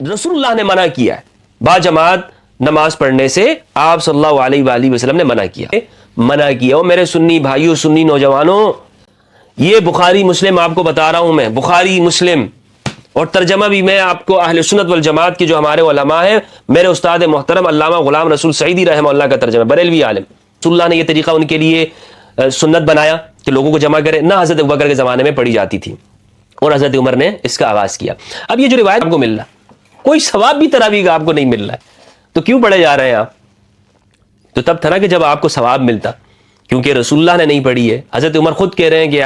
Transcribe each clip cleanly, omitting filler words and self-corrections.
رسول اللہ نے منع کیا ہے باجماعت نماز پڑھنے سے، آپ صلی اللہ علیہ وآلہ وسلم نے منع کیا اور میرے سنی بھائیوں، سنی نوجوانوں، یہ بخاری مسلم آپ کو بتا رہا ہوں میں، بخاری مسلم، اور ترجمہ بھی میں آپ کو اہل سنت والجماعت کے جو ہمارے علماء ہیں، میرے استاد محترم علامہ غلام رسول سعیدی رحمہ اللہ کا ترجمہ، بریلوی عالم، رسول اللہ نے یہ طریقہ ان کے لیے سنت بنایا کہ لوگوں کو جمع کرے، نہ حضرت ابوبکر کے زمانے میں پڑھی جاتی تھی اور حضرت عمر نے اس کا آغاز کیا۔ اب یہ جو روایت آپ کو مل رہا، کوئی ثواب بھی تراویح کا آپ کو نہیں مل رہا ہے، تو کیوں پڑھے جا رہے ہیں آپ؟ تو تب تھا نا کہ جب آپ کو ثواب ملتا، کیونکہ رسول اللہ نے نہیں پڑھی ہے۔ حضرت عمر خود کہہ رہے ہیں کہ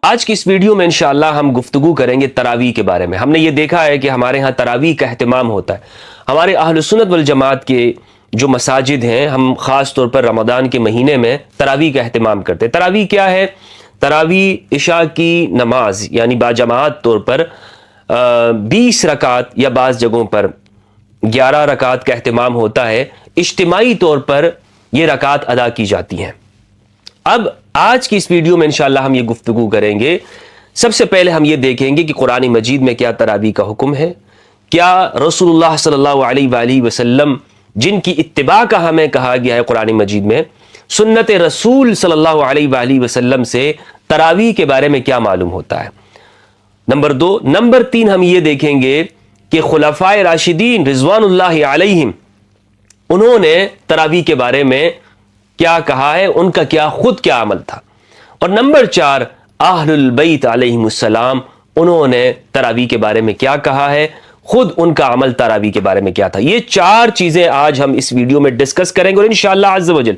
آج کی اس ویڈیو میں انشاءاللہ ہم گفتگو کریں گے تراویح کے بارے میں۔ ہم نے یہ دیکھا ہے کہ ہمارے ہاں تراویح کا اہتمام ہوتا ہے، ہمارے اہل سنت والجماعت کے جو مساجد ہیں، ہم خاص طور پر رمضان کے مہینے میں تراویح کا اہتمام کرتے ہیں۔ تراویح کیا ہے؟ تراویح عشاء کی نماز، یعنی باجماعت طور پر 20 رکعت یا بعض جگہوں پر 11 رکعت کا اہتمام ہوتا ہے، اجتماعی طور پر یہ رکعت ادا کی جاتی ہیں۔ اب آج کی اس ویڈیو میں انشاءاللہ ہم یہ گفتگو کریں گے۔ سب سے پہلے ہم یہ دیکھیں گے کہ قرآن مجید میں کیا تراویح کا حکم ہے، کیا رسول اللہ صلی اللہ علیہ وآلہ وسلم جن کی اتباع کا ہمیں کہا گیا ہے قرآن مجید میں، سنت رسول صلی اللہ علیہ وآلہ وسلم سے تراویح کے بارے میں کیا معلوم ہوتا ہے، نمبر 2۔ نمبر 3 ہم یہ دیکھیں گے کہ خلفائے راشدین رضوان اللہ علیہم انہوں نے تراویح کے بارے میں کیا کہا ہے، ان کا خود کیا عمل تھا، اور نمبر 4 اہل البیت علیہم السلام انہوں نے تراویح کے بارے میں کیا کہا ہے، خود ان کا عمل تراویح کے بارے میں کیا تھا۔ یہ 4 چیزیں آج ہم اس ویڈیو میں ڈسکس کریں گے، اور انشاءاللہ عز و جل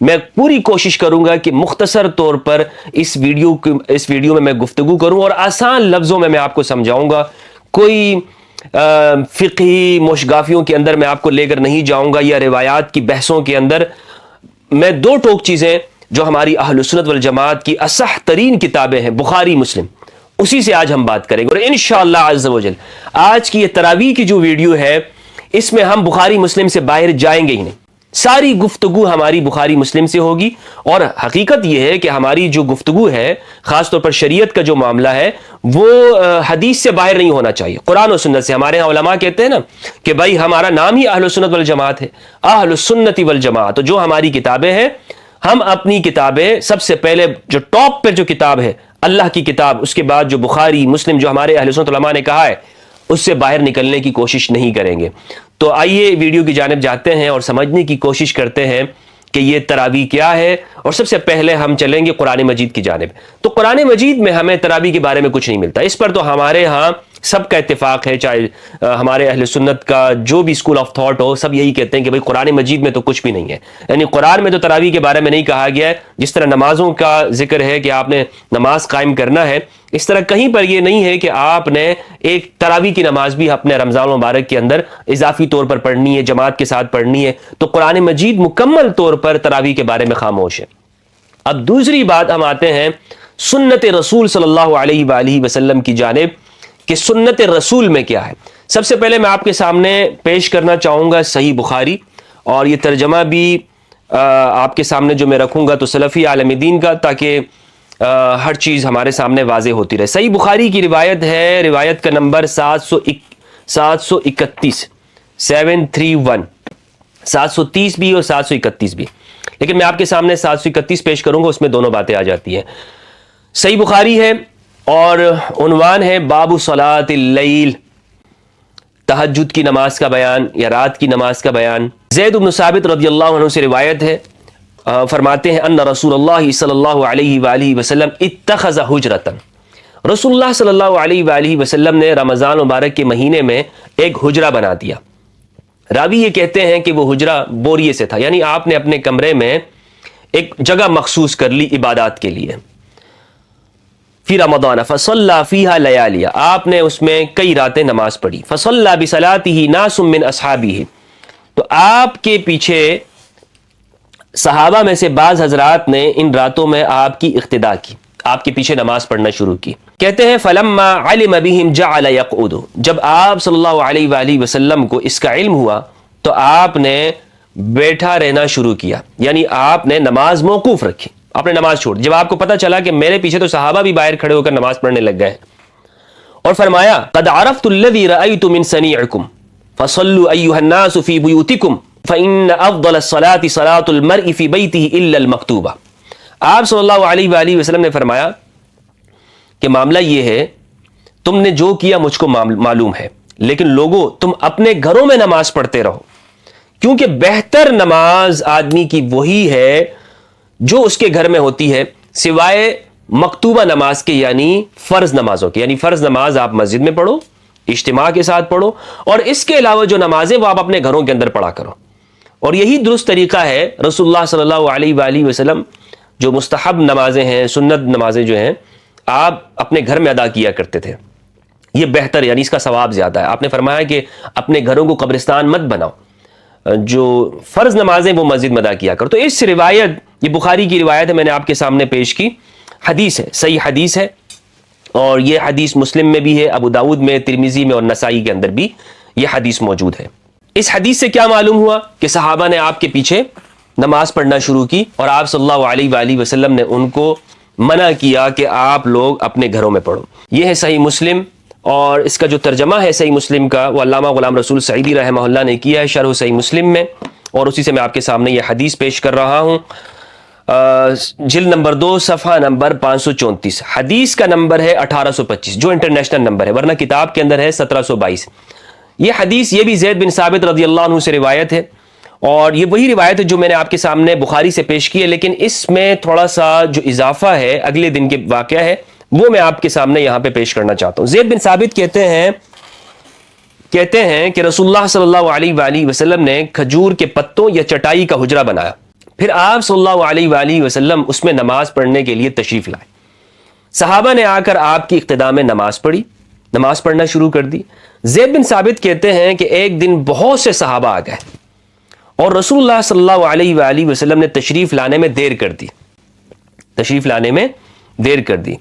میں پوری کوشش کروں گا کہ مختصر طور پر اس ویڈیو میں گفتگو کروں اور آسان لفظوں میں آپ کو سمجھاؤں گا، کوئی فقہی موشگافیوں کے اندر میں آپ کو لے کر نہیں جاؤں گا، یا روایات کی بحثوں کے اندر۔ میں 2 ٹوک چیزیں جو ہماری اہل سنت والجماعت کی اصح ترین کتابیں ہیں، بخاری مسلم، اسی سے آج ہم بات کریں گے، اور انشاءاللہ عز و جل آج کی یہ تراویح کی جو ویڈیو ہے اس میں ہم بخاری مسلم سے باہر جائیں گے ہی نہیں، ساری گفتگو ہماری بخاری مسلم سے ہوگی۔ اور حقیقت یہ ہے کہ ہماری جو گفتگو ہے، خاص طور پر شریعت کا جو معاملہ ہے، وہ حدیث سے باہر نہیں ہونا چاہیے، قرآن و سنت سے۔ ہمارے ہاں علماء کہتے ہیں نا کہ بھائی ہمارا نام ہی اہل سنت والجماعت ہے، اہل سنت والجماعت، تو جو ہماری کتابیں ہیں، ہم اپنی کتابیں سب سے پہلے جو ٹاپ پہ جو کتاب ہے اللہ کی کتاب، اس کے بعد جو بخاری مسلم جو ہمارے اہل سنت علماء نے کہا ہے، اس سے باہر نکلنے کی کوشش نہیں کریں گے۔ تو آئیے ویڈیو کی جانب جاتے ہیں اور سمجھنے کی کوشش کرتے ہیں کہ یہ تراویح کیا ہے، اور سب سے پہلے ہم چلیں گے قرآن مجید کی جانب۔ تو قرآن مجید میں ہمیں تراویح کے بارے میں کچھ نہیں ملتا، اس پر تو ہمارے ہاں سب کا اتفاق ہے، چاہے ہمارے اہل سنت کا جو بھی اسکول آف تھاٹ ہو، سب یہی کہتے ہیں کہ بھئی قرآن مجید میں تو کچھ بھی نہیں ہے، یعنی قرآن میں تو تراویح کے بارے میں نہیں کہا گیا ہے۔ جس طرح نمازوں کا ذکر ہے کہ آپ نے نماز قائم کرنا ہے، اس طرح کہیں پر یہ نہیں ہے کہ آپ نے ایک تراویح کی نماز بھی اپنے رمضان المبارک کے اندر اضافی طور پر پڑھنی ہے، جماعت کے ساتھ پڑھنی ہے۔ تو قرآن مجید مکمل طور پر تراویح کے بارے میں خاموش ہے۔ اب دوسری بات ہم آتے ہیں سنت رسول صلی اللہ علیہ وآلہ وسلم کی جانب، کہ سنت رسول میں کیا ہے۔ سب سے پہلے میں آپ کے سامنے پیش کرنا چاہوں گا صحیح بخاری، اور یہ ترجمہ بھی آپ کے سامنے جو میں رکھوں گا تو سلفی عالم دین کا، تاکہ ہر چیز ہمارے سامنے واضح ہوتی رہے۔ صحیح بخاری کی روایت ہے، روایت کا نمبر 731 731 730 بھی اور 731 بھی، لیکن میں آپ کے سامنے 731 پیش کروں گا، اس میں دونوں باتیں آ جاتی ہیں۔ صحیح بخاری ہے اور عنوان ہے باب صلاۃ اللیل، تہجد کی نماز کا بیان یا رات کی نماز کا بیان۔ زید بن ثابت رضی اللہ عنہ سے روایت ہے، فرماتے ہیں ان رسول اللہ صلی اللہ علیہ وآلہ وسلم اتخذ حجرتا، رسول اللہ صلی اللہ علیہ وآلہ وسلم نے رمضان مبارک کے مہینے میں ایک حجرہ بنا دیا۔ راوی یہ کہتے ہیں کہ وہ حجرہ بوریے سے تھا، یعنی آپ نے اپنے کمرے میں ایک جگہ مخصوص کر لی عبادات کے لیے۔ فی رمضان فصلی فیہا لیالیہ، آپ نے اس میں کئی راتیں نماز پڑھی۔ فصلی بصلاتہ ناس من اصحابہ، تو آپ کے پیچھے صحابہ میں سے بعض حضرات نے ان راتوں میں آپ کی اقتداء کی، آپ کے پیچھے نماز پڑھنا شروع کی۔ کہتے ہیں فلما علم بہم جعل یقعد، جب آپ صلی اللہ علیہ وآلہ وسلم کو اس کا علم ہوا تو آپ نے بیٹھا رہنا شروع کیا، یعنی آپ نے نماز موقوف رکھی، آپ نے نماز چھوڑ دی جب آپ کو پتہ چلا کہ میرے پیچھے تو صحابہ بھی باہر کھڑے ہو کر نماز پڑھنے لگ گئے. اور فرمایا قد عرفت الذی رأیت من صنیعکم فصلوا ایھا الناس فی بیوتکم فإن افضل الصلاة صلاة المرء فی بیتہ الا المکتوبہ. آپ صلی اللہ علیہ وآلہ وسلم نے فرمایا کہ معاملہ یہ ہے تم نے جو کیا مجھ کو معلوم ہے، لیکن لوگوں تم اپنے گھروں میں نماز پڑھتے رہو، کیونکہ بہتر نماز آدمی کی وہی ہے جو اس کے گھر میں ہوتی ہے سوائے مکتوبہ نماز کے، یعنی فرض نمازوں کے. یعنی فرض نماز آپ مسجد میں پڑھو، اجتماع کے ساتھ پڑھو، اور اس کے علاوہ جو نمازیں وہ آپ اپنے گھروں کے اندر پڑھا کرو. اور یہی درست طریقہ ہے. رسول اللہ صلی اللہ علیہ وآلہ وسلم جو مستحب نمازیں ہیں، سنت نمازیں جو ہیں، آپ اپنے گھر میں ادا کیا کرتے تھے. یہ بہتر، یعنی اس کا ثواب زیادہ ہے. آپ نے فرمایا کہ اپنے گھروں کو قبرستان مت بناؤ، جو فرض نمازیں وہ مسجد میں ادا کیا کرو. تو اس روایت، یہ بخاری کی روایت ہے، میں نے آپ کے سامنے پیش کی. حدیث ہے، صحیح حدیث ہے، اور یہ حدیث مسلم میں بھی ہے، ابو داؤد میں، ترمذی میں اور نسائی کے اندر بھی یہ حدیث موجود ہے. اس حدیث سے کیا معلوم ہوا کہ صحابہ نے آپ کے پیچھے نماز پڑھنا شروع کی، اور آپ صلی اللہ علیہ وآلہ وسلم نے ان کو منع کیا کہ آپ لوگ اپنے گھروں میں پڑھو. یہ ہے صحیح مسلم، اور اس کا جو ترجمہ ہے صحیح مسلم کا وہ علامہ غلام رسول سعیدی رحمہ اللہ نے کیا ہے شرح صحیح مسلم میں، اور اسی سے میں آپ کے سامنے یہ حدیث پیش کر رہا ہوں. جلد نمبر 2 صفحہ نمبر 534. حدیث کا نمبر ہے 1825 جو انٹرنیشنل نمبر ہے، ورنہ کتاب کے اندر ہے 1722. یہ حدیث یہ بھی زید بن ثابت رضی اللہ عنہ سے روایت ہے، اور یہ وہی روایت ہے جو میں نے آپ کے سامنے بخاری سے پیش کی ہے، لیکن اس میں تھوڑا سا جو اضافہ ہے اگلے دن کے واقعہ ہے وہ میں آپ کے سامنے یہاں پہ پیش کرنا چاہتا ہوں. زید بن ثابت کہتے ہیں کہ رسول اللہ صلی اللہ علیہ وآلہ وسلم نے کھجور کے پتوں یا چٹائی کا حجرہ بنایا، پھر آپ صلی اللہ علیہ وآلہ وسلم اس میں نماز پڑھنے کے لیے تشریف لائے. صحابہ نے آ کر آپ کی اقتداء میں نماز پڑھنا شروع کر دی. زید بن ثابت کہتے ہیں کہ ایک دن بہت سے صحابہ آ گئے اور رسول اللہ صلی اللہ علیہ وآلہ وسلم نے تشریف لانے میں دیر کر دی.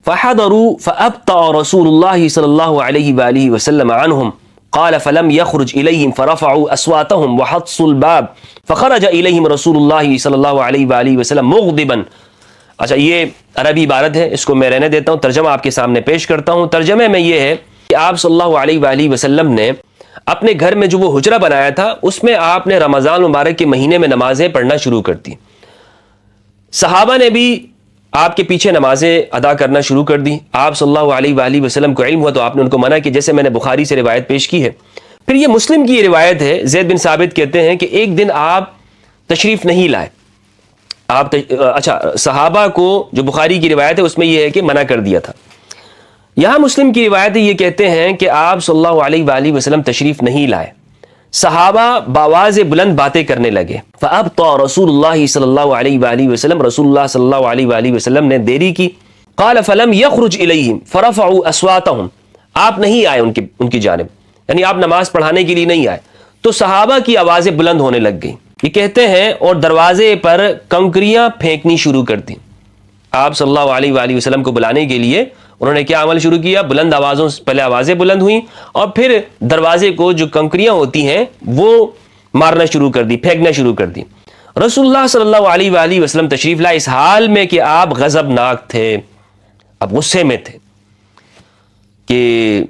فحضروا فأبطأ رسول الله صلی اللہ علیہ وآلہ وسلم عنهم قال فلم يخرج إليهم فرفعوا أصواتهم وحطوا الباب فخرج إليهم رسول الله صلی اللہ علیہ وآلہ وسلم مغضبا. اچھا، یہ عربی عبارت ہے، اس کو میں رہنے دیتا ہوں، ترجمہ آپ کے سامنے پیش کرتا ہوں. ترجمے میں یہ ہے کہ آپ صلی اللہ علیہ وآلہ وسلم نے اپنے گھر میں جو وہ حجرہ بنایا تھا اس میں آپ نے رمضان مبارک کے مہینے میں نمازیں پڑھنا شروع کر دی. صحابہ نے بھی آپ کے پیچھے نمازیں ادا کرنا شروع کر دی. آپ صلی اللہ علیہ وآلہ وسلم کو علم ہوا تو آپ نے ان کو منع کی، جیسے میں نے بخاری سے روایت پیش کی ہے. پھر یہ مسلم کی یہ روایت ہے. زید بن ثابت کہتے ہیں کہ ایک دن آپ تشریف نہیں لائے. صحابہ کو جو بخاری کی روایت ہے اس میں یہ ہے کہ منع کر دیا تھا. یہاں مسلم کی روایت ہے، یہ کہتے ہیں کہ آپ صلی اللہ علیہ وآلہ وسلم تشریف نہیں لائے. صحابہ باواز بلند باتیں کرنے لگے. فأبطأ رسول اللہ صلی اللہ علیہ وآلہ وسلم، رسول اللہ صلی اللہ علیہ وآلہ وسلم نے دیری کی. قال فلم يخرج إليهم فرفعوا أصواتهم، آپ نہیں آئے ان کی جانب، یعنی آپ نماز پڑھانے کے لیے نہیں آئے، تو صحابہ کی آوازیں بلند ہونے لگ گئیں. یہ کہتے ہیں اور دروازے پر کنکریاں پھینکنی شروع کر دی. آپ صلی اللہ علیہ وآلہ وسلم کو بلانے کے لیے انہوں نے کیا عمل شروع کیا؟ بلند آوازوں سے پہلے آوازیں بلند ہوئیں اور پھر دروازے کو جو کنکریاں ہوتی ہیں وہ مارنا شروع کر دی، پھینکنا شروع کر دی. رسول اللہ صلی اللہ علیہ وآلہ وسلم تشریف لائے اس حال میں کہ آپ غضبناک تھے، اب غصے میں تھے کہ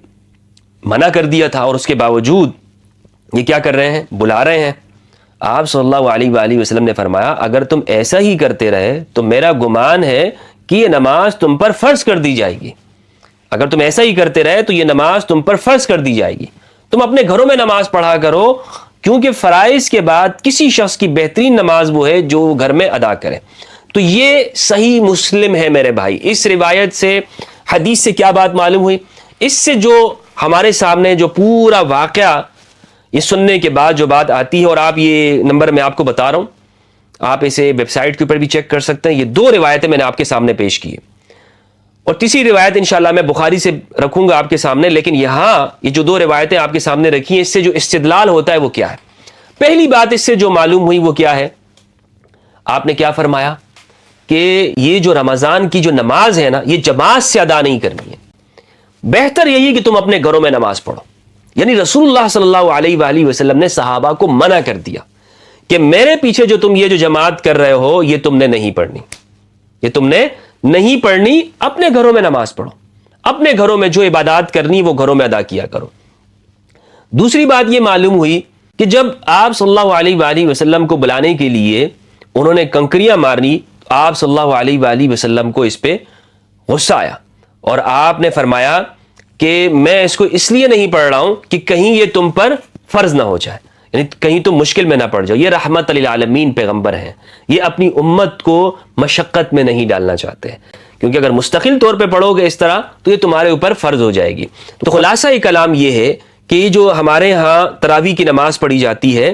منع کر دیا تھا، اور اس کے باوجود یہ کیا کر رہے ہیں؟ بلا رہے ہیں. آپ صلی اللہ علیہ وآلہ وسلم نے فرمایا اگر تم ایسا ہی کرتے رہے تو میرا گمان ہے کہ یہ نماز تم پر فرض کر دی جائے گی. اگر تم ایسا ہی کرتے رہے تو یہ نماز تم پر فرض کر دی جائے گی. تم اپنے گھروں میں نماز پڑھا کرو، کیونکہ فرائض کے بعد کسی شخص کی بہترین نماز وہ ہے جو گھر میں ادا کرے. تو یہ صحیح مسلم ہے میرے بھائی. اس روایت سے، حدیث سے کیا بات معلوم ہوئی؟ اس سے جو ہمارے سامنے جو پورا واقعہ یہ سننے کے بعد جو بات آتی ہے، اور آپ یہ نمبر میں آپ کو بتا رہا ہوں، آپ اسے ویب سائٹ کے اوپر بھی چیک کر سکتے ہیں. یہ 2 روایتیں میں نے آپ کے سامنے پیش کی ہے، اور تیسری روایت انشاءاللہ میں بخاری سے رکھوں گا آپ کے سامنے. لیکن یہاں یہ جو 2 روایتیں آپ کے سامنے رکھی ہیں، اس سے جو استدلال ہوتا ہے وہ کیا ہے؟ پہلی بات اس سے جو معلوم ہوئی وہ کیا ہے؟ آپ نے کیا فرمایا کہ یہ جو رمضان کی جو نماز ہے نا، یہ جماعت سے ادا نہیں کرنی ہے. بہتر یہی کہ تم اپنے گھروں میں نماز پڑھو. یعنی رسول اللہ صلی اللہ علیہ وآلہ وسلم نے صحابہ کو منع کر دیا کہ میرے پیچھے جو تم یہ جو جماعت کر رہے ہو یہ تم نے نہیں پڑھنی. یہ تم نے نہیں پڑھنی، اپنے گھروں میں نماز پڑھو، اپنے گھروں میں جو عبادات کرنی وہ گھروں میں ادا کیا کرو۔ دوسری بات یہ معلوم ہوئی کہ جب آپ صلی اللہ علیہ وآلہ وسلم کو بلانے کے لیے انہوں نے کنکریاں مارنی، آپ صلی اللہ علیہ وآلہ وسلم کو اس پہ غصہ آیا، اور آپ نے فرمایا کہ میں اس کو اس لیے نہیں پڑھ رہا ہوں کہ کہیں یہ تم پر فرض نہ ہو جائے، یعنی کہیں تم مشکل میں نہ پڑ جاؤ۔ یہ رحمت للعالمین پیغمبر ہیں، یہ اپنی امت کو مشقت میں نہیں ڈالنا چاہتے، کیونکہ اگر مستقل طور پہ پڑھو گے اس طرح تو یہ تمہارے اوپر فرض ہو جائے گی۔ تو خلاصہ یہ کلام یہ ہے کہ یہ جو ہمارے ہاں تراویح کی نماز پڑھی جاتی ہے،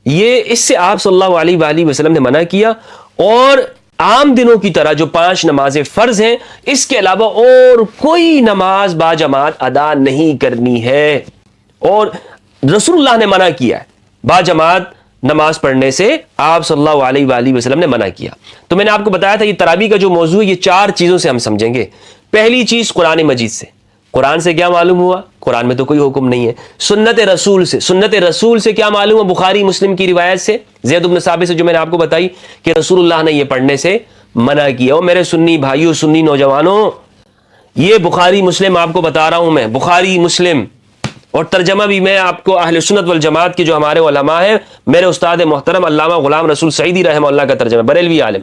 یہ اس سے آپ صلی اللہ علیہ وآلہ وسلم نے منع کیا، اور عام دنوں کی طرح جو 5 نمازیں فرض ہیں، اس کے علاوہ اور کوئی نماز با جماعت ادا نہیں کرنی ہے، اور رسول اللہ نے منع کیا ہے با جماعت نماز پڑھنے سے، آپ صلی اللہ علیہ وآلہ وسلم نے منع کیا۔ تو میں نے آپ کو بتایا تھا یہ تراویح کا جو موضوع ہے یہ 4 چیزوں سے ہم سمجھیں گے۔ پہلی چیز قرآن مجید سے، قرآن سے کیا معلوم ہوا؟ قرآن میں تو کوئی حکم نہیں ہے۔ سنت رسول سے، سنت رسول سے کیا معلوم ہوا؟ بخاری مسلم کی روایت سے، زید بن ثابت سے، جو میں نے آپ کو بتائی کہ رسول اللہ نے یہ پڑھنے سے منع کیا۔ اور میرے سنی بھائیوں، سنی نوجوانوں، یہ بخاری مسلم آپ کو بتا رہا ہوں میں، بخاری مسلم، اور ترجمہ بھی میں آپ کو اہل سنت والجماعت کے جو ہمارے علماء ہیں، میرے استاد محترم علامہ غلام رسول سعیدی رحمہ اللہ کا ترجمہ، بریلوی عالم،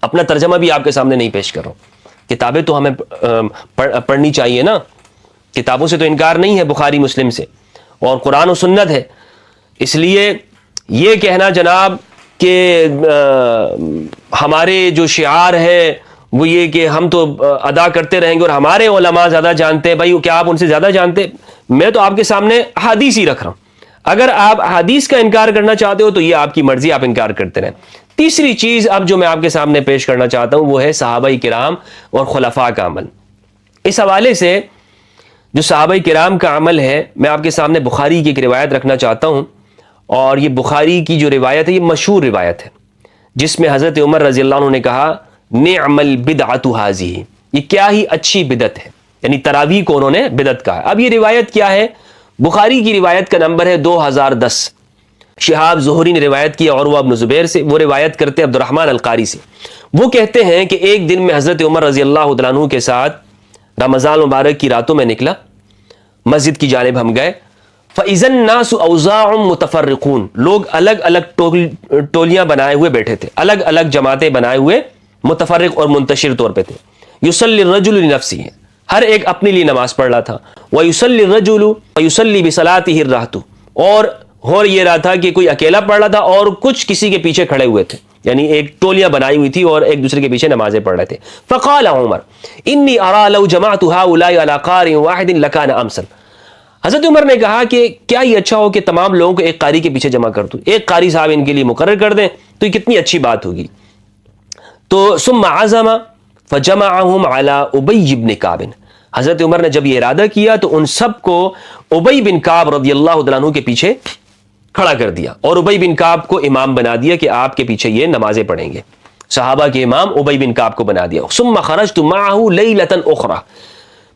اپنا ترجمہ بھی آپ کے سامنے نہیں پیش کر رہا ہوں۔ کتابیں تو ہمیں پڑھنی چاہیے نا، کتابوں سے تو انکار نہیں ہے، بخاری مسلم سے، اور قرآن و سنت ہے۔ اس لیے یہ کہنا جناب کہ ہمارے جو شعار ہے وہ یہ کہ ہم تو ادا کرتے رہیں گے اور ہمارے علماء زیادہ جانتے ہیں، بھائی کیا آپ ان سے زیادہ جانتے؟ میں تو آپ کے سامنے احادیث ہی رکھ رہا ہوں، اگر آپ احادیث کا انکار کرنا چاہتے ہو تو یہ آپ کی مرضی، آپ انکار کرتے رہیں۔ تیسری چیز اب جو میں آپ کے سامنے پیش کرنا چاہتا ہوں وہ ہے صحابہ کرام اور خلفاء کا عمل۔ اس حوالے سے جو صحابہ کرام کا عمل ہے، میں آپ کے سامنے بخاری کی ایک روایت رکھنا چاہتا ہوں، اور یہ بخاری کی جو روایت ہے یہ مشہور روایت ہے، جس میں حضرت عمر رضی اللہ عنہ نے کہا نعم البدعۃ ھذہ، یہ کیا ہی اچھی بدعت ہے، یعنی تراویح کو انہوں نے بدعت کہا۔ اب یہ روایت کیا ہے؟ بخاری کی روایت کا نمبر ہے 2010۔ شہاب زہری نے روایت کی عروہ بن زبیر سے، وہ روایت کرتے عبد الرحمن القاری سے۔ وہ کہتے ہیں کہ ایک دن میں حضرت عمر رضی اللہ تعالیٰ عنہ کے ساتھ رمضان مبارک کی راتوں میں نکلا، مسجد کی جانب ہم گئے، فَإِذَا النَّاسُ أَوْزَاعٌ مُتَفَرِّقُونَ، لوگ الگ الگ ٹولیاں بنائے ہوئے بیٹھے تھے، الگ الگ جماعتیں بنائے ہوئے متفرق اور منتشر طور پہ تھے۔ يُصَلِّي الرَّجُلُ لِنَفْسِهِ، ہر ایک اپنے لیے نماز پڑھ رہا تھا، وَيُصَلِّي الرَّجُلُ وَيُصَلِّي بِصَلَاتِهِ الرَّهْطُ، اور ہو یہ رہا تھا کہ کوئی اکیلا پڑھ رہا تھا اور کچھ کسی کے پیچھے کھڑے ہوئے تھے، یعنی ایک ٹولیاں بنائی ہوئی تھی اور ایک دوسرے کے پیچھے نمازیں پڑھ رہے تھے۔ فقال عمر انی ارى لو جمعت هؤلاء على قارئ واحد لكان امثل، حضرت عمر نے کہا کہ کیا یہ اچھا ہو کہ تمام لوگوں کو ایک قاری کے پیچھے جمع کر دوں، ایک قاری صاحب ان کے لیے مقرر کر دیں تو یہ کتنی اچھی بات ہوگی۔ تو ثم عزم فجمعهم على ابی بن کعب، حضرت عمر نے جب یہ ارادہ کیا تو ان سب کو ابی بن کعب رضی اللہ عنہ کے پیچھے کھڑا کر دیا، اور ابی بن کعب کو امام بنا دیا کہ آپ کے پیچھے یہ نمازیں پڑھیں گے، صحابہ کے امام ابی بن کعب کو بنا دیا۔ ثم خرجت معه ليلة اخرى،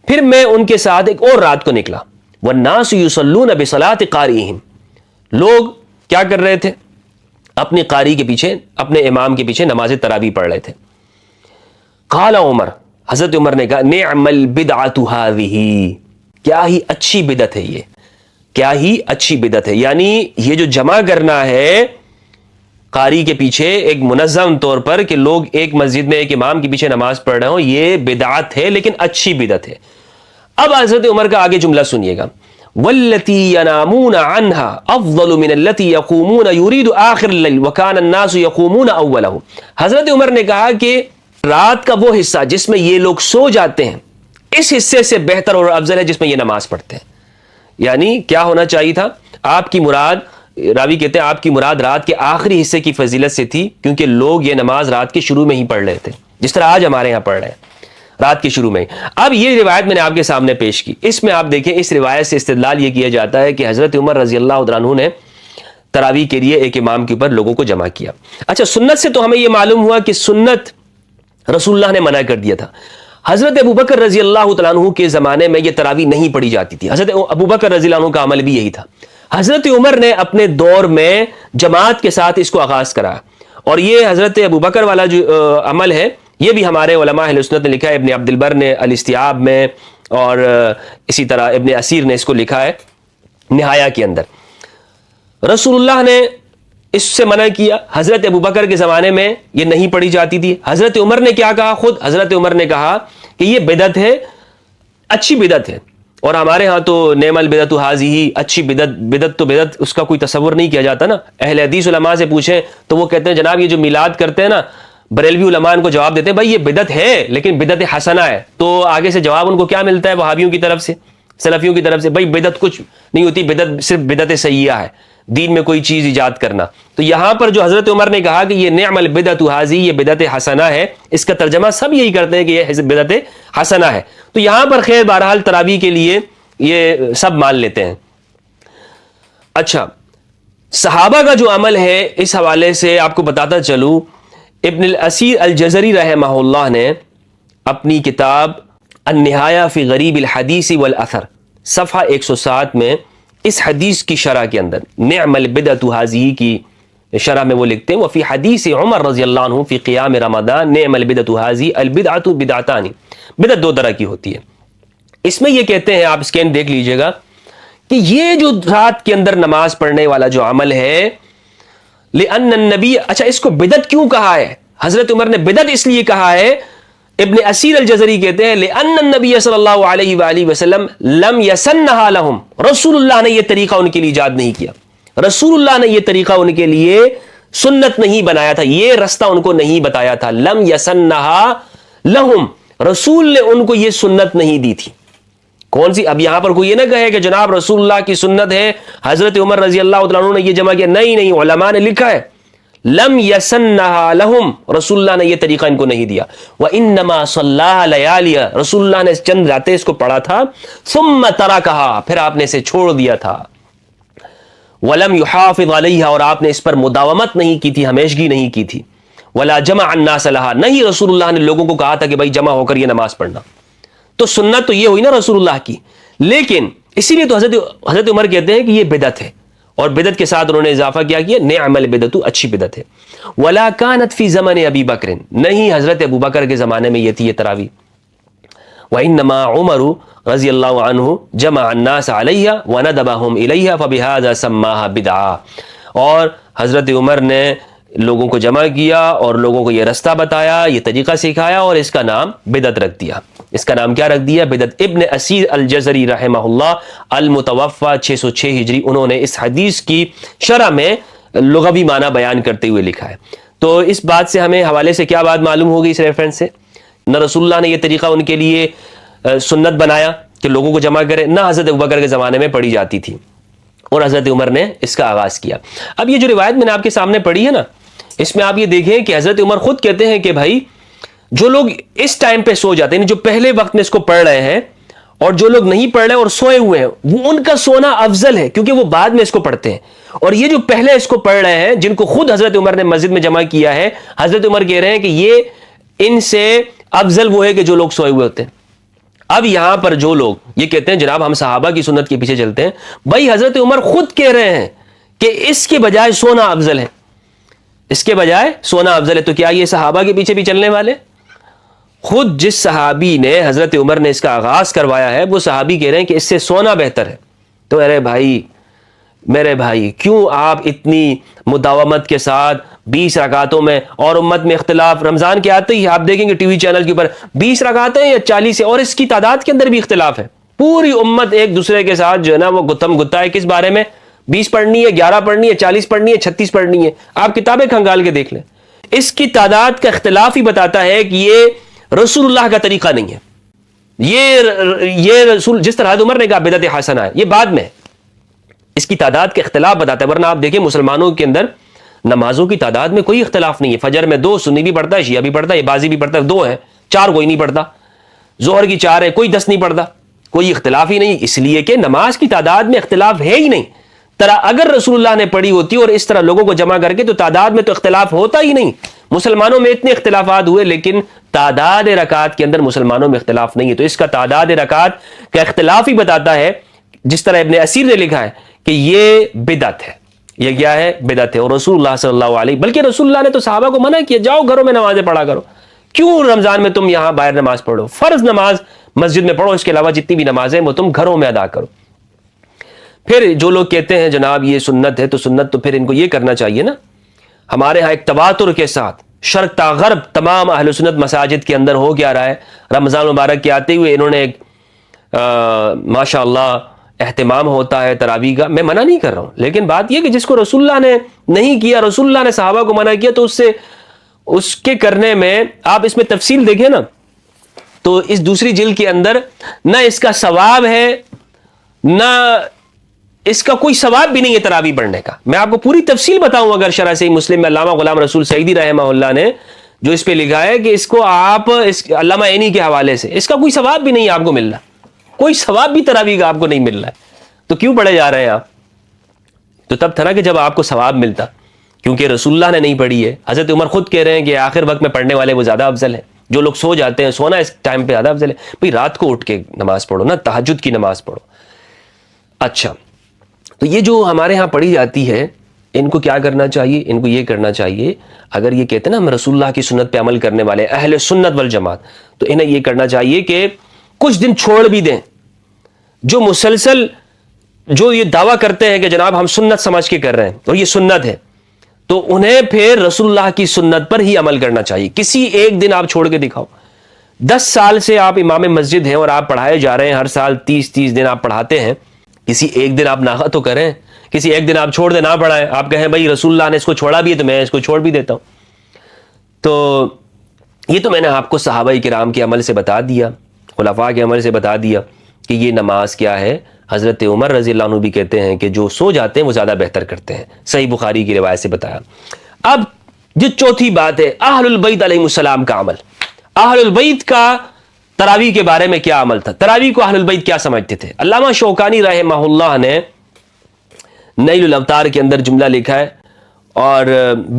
پھر میں ان کے ساتھ ایک اور رات کو نکلا، والناس يصلون بصلاة قارئهم، لوگ کیا کر رہے تھے؟ اپنے قاری کے پیچھے، اپنے امام کے پیچھے نماز تراویح پڑھ رہے تھے۔ قال عمر، حضرت عمر نے کہا نعم البدعۃ ھذہ، کیا ہی اچھی بدعت ہے یہ، کیا ہی اچھی بدعت ہے، یعنی یہ جو جمع کرنا ہے قاری کے پیچھے ایک منظم طور پر کہ لوگ ایک مسجد میں ایک امام کے پیچھے نماز پڑھ رہے ہوں، یہ بدعت ہے، لیکن اچھی بدعت ہے۔ اب حضرت عمر کا آگے جملہ سنیے گا، والتی ینامون عنها افضل من التي يقومون يريد آخر الليل وكان الناس يقومون اوله، حضرت عمر نے کہا کہ رات کا وہ حصہ جس میں یہ لوگ سو جاتے ہیں، اس حصے سے بہتر اور افضل ہے جس میں یہ نماز پڑھتے ہیں۔ یعنی کیا ہونا چاہیے تھا؟ آپ کی مراد، راوی کہتے ہیں آپ کی مراد رات کے آخری حصے کی فضیلت سے تھی، کیونکہ لوگ یہ نماز رات کے شروع میں ہی پڑھ رہے تھے، جس طرح آج ہمارے یہاں پڑھ رہے ہیں رات کے شروع میں ہی۔ اب یہ روایت میں نے آپ کے سامنے پیش کی، اس میں آپ دیکھیں اس روایت سے استدلال یہ کیا جاتا ہے کہ حضرت عمر رضی اللہ عنہ نے تراویح کے لیے ایک امام کے اوپر لوگوں کو جمع کیا۔ اچھا، سنت سے تو ہمیں یہ معلوم ہوا کہ سنت رسول اللہ نے منع کر دیا تھا۔ حضرت ابوبکر رضی اللہ تعالیٰ عنہ کے زمانے میں یہ تراویح نہیں پڑھی جاتی تھی، حضرت ابوبکر رضی اللہ عنہ کا عمل بھی یہی تھا۔ حضرت عمر نے اپنے دور میں جماعت کے ساتھ اس کو آغاز کرایا، اور یہ حضرت ابوبکر والا جو عمل ہے یہ بھی ہمارے علماء اہل سنت نے لکھا ہے، ابن عبد البر نے الاستیعاب میں، اور اسی طرح ابن اسیر نے اس کو لکھا ہے نہایہ کے اندر۔ رسول اللہ نے اس سے منع کیا، حضرت ابوبکر کے زمانے میں یہ نہیں پڑھی جاتی تھی۔ حضرت عمر نے کیا کہا؟ خود حضرت عمر نے کہا کہ یہ بدعت ہے، اچھی بدعت ہے، اور ہمارے ہاں تو نعم البدعۃ ھذہ، اچھی بدعت، بدعت تو بدعت، اس کا کوئی تصور نہیں کیا جاتا نا۔ اہل حدیث علماء سے پوچھیں تو وہ کہتے ہیں جناب یہ جو میلاد کرتے ہیں نا، بریلوی علماء ان کو جواب دیتے ہیں بھائی یہ بدعت ہے لیکن بدعت حسنہ ہے۔ تو آگے سے جواب ان کو کیا ملتا ہے وہابیوں کی طرف سے، سلفیوں کی طرف سے؟ بھائی بدعت کچھ نہیں ہوتی، بدعت صرف بدعت سیئہ ہے، دین میں کوئی چیز ایجاد کرنا۔ تو یہاں پر جو حضرت عمر نے کہا کہ یہ نعم البدعۃ ھذہ، یہ بدعت حسنہ ہے، اس کا ترجمہ سب یہی کرتے ہیں کہ یہ بدعت حسنہ ہے۔ تو یہاں پر خیر بہرحال تراویح کے لیے یہ سب مان لیتے ہیں۔ اچھا، صحابہ کا جو عمل ہے اس حوالے سے آپ کو بتاتا چلوں، ابن الاسیر الجزری رحمہ اللہ نے اپنی کتاب النہایہ فی غریب الحدیث والاثر صفحہ 107 میں اس حدیث کی شرح کے اندر نعم البدعۃ ھذہ کی شرح میں وہ لکھتے ہیں وفی حدیث عمر رضی اللہ عنہ فی قیام رمضان نعم البدعۃ ھذہ البدعۃ بدعتان، بدعت دو طرح کی ہوتی ہے۔ اس میں یہ کہتے ہیں، آپ اسکین دیکھ لیجئے گا، کہ یہ جو رات کے اندر نماز پڑھنے والا جو عمل ہے، لأن النبی، اچھا اس کو بدعت کیوں کہا ہے؟ حضرت عمر نے بدعت اس لیے کہا ہے، ابن اسیر الجزری کہتے ہیں لأن النبی صلی اللہ علیہ وآلہ وسلم لم یسنھا لہم، رسول اللہ نے یہ طریقہ ان کے لیے ایجاد نہیں کیا، رسول اللہ نے یہ طریقہ ان کے لیے سنت نہیں بنایا تھا، یہ رستہ ان کو نہیں بتایا تھا۔ لم یسنھا لہم، رسول نے ان کو یہ سنت نہیں دی تھی۔ کون سی؟ اب یہاں پر کوئی یہ نہ کہے کہ جناب رسول اللہ کی سنت ہے، حضرت عمر رضی اللہ تعالیٰ عنہ نے یہ جمع کیا، نہیں نہیں، علماء نے لکھا ہے لم یسنھا لہم، رسول اللہ نے یہ طریقہ ان کو نہیں دیا۔ وانما صلاها لیالیہ، رسول اللہ نے چند راتیں اس کو پڑھا تھا، ثم ترکھا، پھر آپ نے اسے چھوڑ دیا تھا۔ ولم یحافظ علیہا، اور آپ نے اس پر مداومت نہیں کی تھی، ہمیشگی نہیں کی تھی۔ ولا جمع الناس لہا، نہیں رسول اللہ نے لوگوں کو کہا تھا کہ بھائی جمع ہو کر یہ نماز پڑھنا۔ تو سنت تو یہ ہوئی نا رسول اللہ کی، لیکن اسی لیے تو حضرت عمر کہتے ہیں کہ یہ بدعت ہے، اور بدعت کے ساتھ انہوں نے اضافہ کیا کہ نعم البدعۃ، اچھی بدعت ہے۔ ولا كانت فی زمن ابی بکر، نہیں حضرت ابو بکر کے زمانے میں یہ تھی یہ تراویح۔ وانما عمر رضی اللہ عنہ جمع الناس علیہ وندبهم الیہ فبہذا سماها بدعہ، اور حضرت عمر نے لوگوں کو جمع کیا اور لوگوں کو یہ رستہ بتایا، یہ طریقہ سکھایا، اور اس کا نام بدعت رکھ دیا۔ اس کا نام کیا رکھ دیا؟ بدعت۔ ابن اسیر الجزری رحمہ اللہ المتوفی 606 ہجری، انہوں نے اس حدیث کی شرح میں لغوی معنی بیان کرتے ہوئے لکھا ہے۔ تو اس بات سے ہمیں حوالے سے کیا بات معلوم ہوگی اس ریفرنس سے؟ نہ رسول اللہ نے یہ طریقہ ان کے لیے سنت بنایا کہ لوگوں کو جمع کرے، نہ حضرت ابوبکر کے زمانے میں پڑھی جاتی تھی، اور حضرت عمر نے اس کا آغاز کیا۔ اب یہ جو روایت میں نے آپ کے سامنے پڑھی ہے نا، اس میں آپ یہ دیکھیں کہ حضرت عمر خود کہتے ہیں کہ بھائی جو لوگ اس ٹائم پہ سو جاتے ہیں، جو پہلے وقت میں اس کو پڑھ رہے ہیں، اور جو لوگ نہیں پڑھ رہے اور سوئے ہوئے ہیں، وہ ان کا سونا افضل ہے، کیونکہ وہ بعد میں اس کو پڑھتے ہیں۔ اور یہ جو پہلے اس کو پڑھ رہے ہیں، جن کو خود حضرت عمر نے مسجد میں جمع کیا ہے، حضرت عمر کہہ رہے ہیں کہ یہ ان سے افضل وہ ہے کہ جو لوگ سوئے ہوئے ہوتے ہیں۔ اب یہاں پر جو لوگ یہ کہتے ہیں جناب ہم صحابہ کی سنت کے پیچھے چلتے ہیں، بھائی حضرت عمر خود کہہ رہے ہیں کہ اس کے بجائے سونا افضل ہے، اس کے بجائے سونا افضل ہے۔ تو کیا یہ صحابہ کے پیچھے بھی چلنے والے؟ خود جس صحابی نے حضرت عمر نے اس کا آغاز کروایا ہے، وہ صحابی کہہ رہے ہیں کہ اس سے سونا بہتر ہے۔ تو میرے بھائی کیوں آپ اتنی مداومت کے ساتھ 20 رکعتوں میں، اور امت میں اختلاف، رمضان کے آتے ہی آپ دیکھیں گے ٹی وی چینل کے اوپر 20 رکعتیں یا 40 ہے، اور اس کی تعداد کے اندر بھی اختلاف ہے۔ پوری امت ایک دوسرے کے ساتھ جو ہے نا وہ گتم گتا ہے، کس بارے میں؟ 20 پڑھنی ہے، 11 پڑھنی ہے، 40 پڑھنی ہے، 36 پڑھنی ہے۔ آپ کتابیں کھنگال کے دیکھ لیں، اس کی تعداد کا اختلاف ہی بتاتا ہے کہ یہ رسول اللہ کا طریقہ نہیں ہے۔ یہ رسول، جس طرح عمر نے کہا بدعت حسنہ ہے، یہ بعد میں اس کی تعداد کا اختلاف بتاتا ہے۔ ورنہ آپ دیکھیں مسلمانوں کے اندر نمازوں کی تعداد میں کوئی اختلاف نہیں ہے۔ فجر میں 2، سنی بھی پڑھتا ہے، شیعہ بھی پڑھتا ہے، بازی بھی پڑھتا ہے، 2 ہیں، 4 کوئی نہیں پڑھتا، ظہر کی 4 ہے، کوئی 10 نہیں پڑھتا، کوئی اختلاف ہی نہیں، اس لیے کہ نماز کی تعداد میں اختلاف ہے ہی نہیں۔ اگر رسول اللہ نے پڑھی ہوتی اور اس طرح لوگوں کو جمع کر کے، تو تعداد میں تو اختلاف ہوتا ہی نہیں۔ مسلمانوں میں اتنے اختلافات ہوئے، لیکن تعداد رکعات کے اندر مسلمانوں میں اختلاف نہیں ہے۔ تو اس کا تعداد رکعات کا اختلاف ہی بتاتا ہے، جس طرح ابن اسیر نے لکھا ہے کہ یہ بدعت ہے۔ یہ کیا ہے؟ بدعت ہے۔ اور رسول اللہ صلی اللہ علیہ، بلکہ رسول اللہ نے تو صحابہ کو منع کیا، جاؤ گھروں میں نمازیں پڑھا کرو، کیوں رمضان میں تم یہاں باہر نماز پڑھو؟ فرض نماز مسجد میں پڑھو، اس کے علاوہ جتنی بھی نمازیں وہ تم گھروں میں ادا کرو۔ پھر جو لوگ کہتے ہیں جناب یہ سنت ہے، تو سنت تو پھر ان کو یہ کرنا چاہیے نا، ہمارے ہاں ایک تواتر کے ساتھ شرق تا غرب تمام اہل سنت مساجد کے اندر ہو کیا رہا ہے، رمضان مبارک کے آتے ہوئے انہوں نے ایک ماشاء اللہ اہتمام ہوتا ہے تراویح کا، میں منع نہیں کر رہا ہوں، لیکن بات یہ کہ جس کو رسول اللہ نے نہیں کیا، رسول اللہ نے صحابہ کو منع کیا، تو اس کے کرنے میں آپ اس میں تفصیل دیکھیں نا، تو اس دوسری جلد کے اندر نہ اس کا ثواب ہے، نہ اس کا کوئی ثواب بھی نہیں ہے تراویح پڑھنے کا۔ میں آپ کو پوری تفصیل بتاؤں اگر شرح صحیح مسلم میں علامہ غلام رسول سعیدی رحمہ اللہ نے جو اس پہ لکھا ہے کہ اس کو آپ علامہ عینی کے حوالے سے اس کا کوئی ثواب بھی نہیں آپ کو مل رہا، کوئی ثواب بھی تراویح کا آپ کو نہیں مل رہا ہے، تو کیوں پڑھے جا رہے ہیں آپ؟ تو تب تھا نا کہ جب آپ کو ثواب ملتا، کیونکہ رسول اللہ نے نہیں پڑھی ہے۔ حضرت عمر خود کہہ رہے ہیں کہ آخر وقت میں پڑھنے والے وہ زیادہ افضل ہیں، جو لوگ سو جاتے ہیں، سونا اس ٹائم پہ زیادہ افضل ہے، بھئی رات کو اٹھ کے نماز پڑھو نا، تہجد کی نماز پڑھو۔ اچھا، تو یہ جو ہمارے ہاں پڑھی جاتی ہے، ان کو کیا کرنا چاہیے؟ ان کو یہ کرنا چاہیے، اگر یہ کہتے ہیں نا ہم رسول اللہ کی سنت پہ عمل کرنے والے اہل سنت والجماعت، تو انہیں یہ کرنا چاہیے کہ کچھ دن چھوڑ بھی دیں۔ جو مسلسل جو یہ دعویٰ کرتے ہیں کہ جناب ہم سنت سمجھ کے کر رہے ہیں اور یہ سنت ہے، تو انہیں پھر رسول اللہ کی سنت پر ہی عمل کرنا چاہیے۔ کسی ایک دن آپ چھوڑ کے دکھاؤ۔ 10 سال سے آپ امام مسجد ہیں اور آپ پڑھائے جا رہے ہیں، ہر سال 30 دن آپ پڑھاتے ہیں، کسی ایک دن آپ ناغہ تو کریں، کسی ایک دن آپ چھوڑ دیں، نہ پڑھائیں، آپ کہیں بھائی رسول اللہ نے اس کو چھوڑا بھی ہے تو میں اس کو چھوڑ بھی دیتا ہوں۔ تو یہ تو میں نے آپ کو صحابہ کرام کے عمل سے بتا دیا، خلفاء کے عمل سے بتا دیا کہ یہ نماز کیا ہے۔ حضرت عمر رضی اللہ عنہ بھی کہتے ہیں کہ جو سو جاتے ہیں وہ زیادہ بہتر کرتے ہیں، صحیح بخاری کی روایت سے بتایا۔ اب جو چوتھی بات ہے اہل البیت علیہ السلام کا عمل، اہل البیت کا تراویح کے بارے میں کیا عمل تھا، تراویح کو اہل البیت کیا سمجھتے تھے؟ علامہ شوکانی رحمہ اللہ نے نیل الاوتار کے اندر جملہ لکھا ہے، اور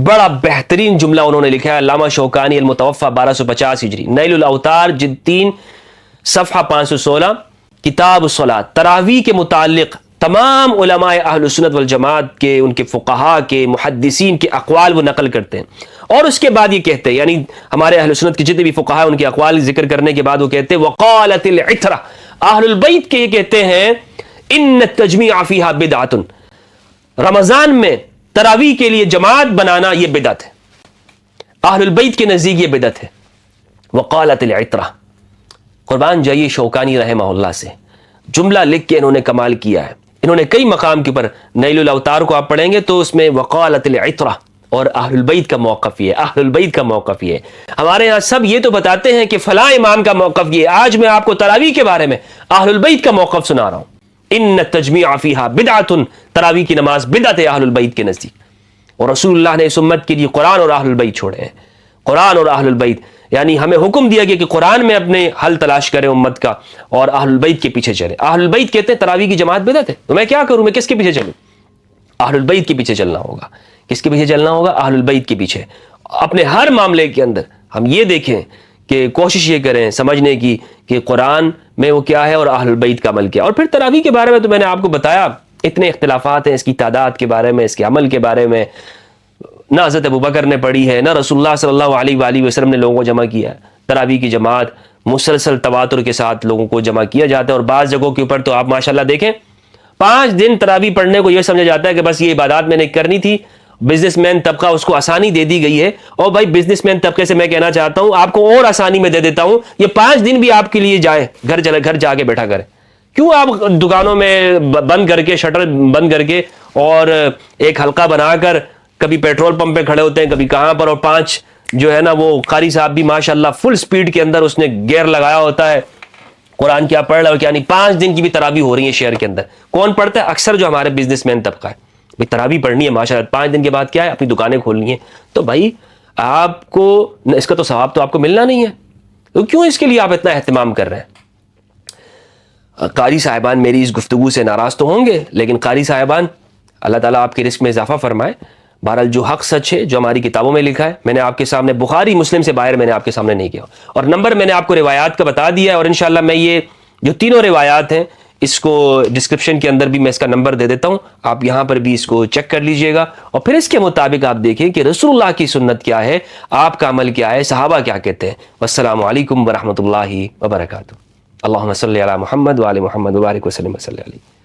بڑا بہترین جملہ انہوں نے لکھا ہے۔ علامہ شوکانی المتوفى 1250 ہجری، نیل الاوتار جلد 3 صفحہ 516، کتاب الصلاۃ، تراویح کے متعلق تمام علماء اہل سنت والجماعت کے، ان کے فقہاء کے، محدثین کے اقوال وہ نقل کرتے ہیں، اور اس کے بعد یہ کہتے ہیں، یعنی ہمارے اہل سنت کے جتنے بھی فقہاء ہیں ان کے اقوال ذکر کرنے کے بعد وہ کہتے ہیں وقالت العترہ، اہل البیت کے یہ کہتے ہیں ان التجمیع فیہا بدعۃ، رمضان میں تراویح کے لیے جماعت بنانا یہ بدعت ہے، اہل البیت کے نزدیک یہ بدعت ہے۔ وقالت العترہ، قربان جائیے شوکانی رحمہ اللہ سے، جملہ لکھ کے انہوں نے کمال کیا ہے۔ انہوں نے کئی مقام کے اوپر، نیل الاوتار کو آپ پڑھیں گے تو اس میں وقالت العترہ، اور اہل البیت کا موقف یہ ہے، اہل البیت کا موقف یہ ہے۔ ہمارے ہاں سب یہ تو بتاتے ہیں کہ فلاں امام کا موقف یہ ہے، آج میں آپ کو تراویح کے بارے میں اہل البیت کا موقف سنا رہا ہوں۔ ان التجمیع فیہا بدعۃ، تراویح کی نماز بدعت ہے اہل البیت کے نزدیک، اور رسول اللہ نے اس امت کے لیے قرآن اور اہل البیت چھوڑے ہیں، قرآن اور اہل البیت، یعنی ہمیں حکم دیا گیا کہ قرآن میں اپنے حل تلاش کریں امت کا، اور اہل البیت کے پیچھے چلیں۔ اہل البیت کہتے ہیں تراویح کی جماعت بدعت ہے، تو میں کیا کروں، میں کس کے پیچھے چلوں؟ اہل البیت کے پیچھے چلنا ہوگا۔ کس کے پیچھے چلنا ہوگا؟ اہل البیت کے پیچھے۔ اپنے ہر معاملے کے اندر ہم یہ دیکھیں کہ کوشش یہ کریں سمجھنے کی کہ قرآن میں وہ کیا ہے اور اہل البیت کا عمل کیا۔ اور پھر تراویح کے بارے میں تو میں نے آپ کو بتایا، اتنے اختلافات ہیں اس کی تعداد کے بارے میں، اس کے عمل کے بارے میں، نہ حضرت ابوبکر نے پڑھی ہے، نہ رسول اللہ صلی اللہ علیہ وآلہ وسلم نے لوگوں کو جمع کیا ہے۔ تراویح کی جماعت مسلسل تواتر کے ساتھ لوگوں کو جمع کیا جاتا ہے، اور بعض جگہوں کے اوپر تو آپ ماشاءاللہ دیکھیں 5 دن تراویح پڑھنے کو یہ سمجھا جاتا ہے کہ بس یہ عبادات میں نے کرنی تھی، بزنس مین طبقہ اس کو آسانی دے دی گئی ہے، اور بھائی بزنس مین طبقے سے میں کہنا چاہتا ہوں آپ کو اور آسانی میں دے دیتا ہوں، یہ 5 دن بھی آپ کے لیے جائے، گھر جا کے بیٹھا کریں۔ کیوں آپ دکانوں میں بند کر کے، شٹر بند کر کے، اور ایک حلقہ بنا کر کبھی پیٹرول پمپ پہ کھڑے ہوتے ہیں، کبھی کہاں پر، اور 5 جو ہے نا وہ قاری صاحب بھی ماشاءاللہ فل سپیڈ کے اندر اس نے گیئر لگایا ہوتا ہے، قرآن کیا پڑھ رہا ہے کیا نہیں۔ 5 دن کی بھی تراویح ہو رہی ہے شہر کے اندر، کون پڑھتا ہے؟ اکثر جو ہمارے بزنس مین طبقہ ہے۔ بھائی تراویح پڑھنی ہے ماشاءاللہ، 5 دن کے بعد کیا ہے؟ اپنی دکانیں کھولنی ہے، تو بھائی آپ کو اس کا تو ثواب تو آپ کو ملنا نہیں ہے، تو کیوں اس کے لیے آپ اتنا اہتمام کر رہے ہیں؟ قاری صاحبان میری اس گفتگو سے ناراض تو ہوں گے، لیکن قاری صاحبان اللہ تعالیٰ آپ کے رزق میں اضافہ فرمائے۔ بہرحال جو حق سچ ہے، جو ہماری کتابوں میں لکھا ہے، میں نے آپ کے سامنے بخاری مسلم سے باہر میں نے آپ کے سامنے نہیں کیا، اور نمبر میں نے آپ کو روایات کا بتا دیا ہے، اور انشاءاللہ میں یہ جو تینوں روایات ہیں اس کو ڈسکرپشن کے اندر بھی میں اس کا نمبر دے دیتا ہوں، آپ یہاں پر بھی اس کو چیک کر لیجئے گا، اور پھر اس کے مطابق آپ دیکھیں کہ رسول اللہ کی سنت کیا ہے، آپ کا عمل کیا ہے، صحابہ کیا کہتے ہیں۔ والسلام علیکم ورحمۃ اللہ وبرکاتہ۔ اللہم صلی علی محمد وعلی محمد وبارک وسلم وصلی علیہ۔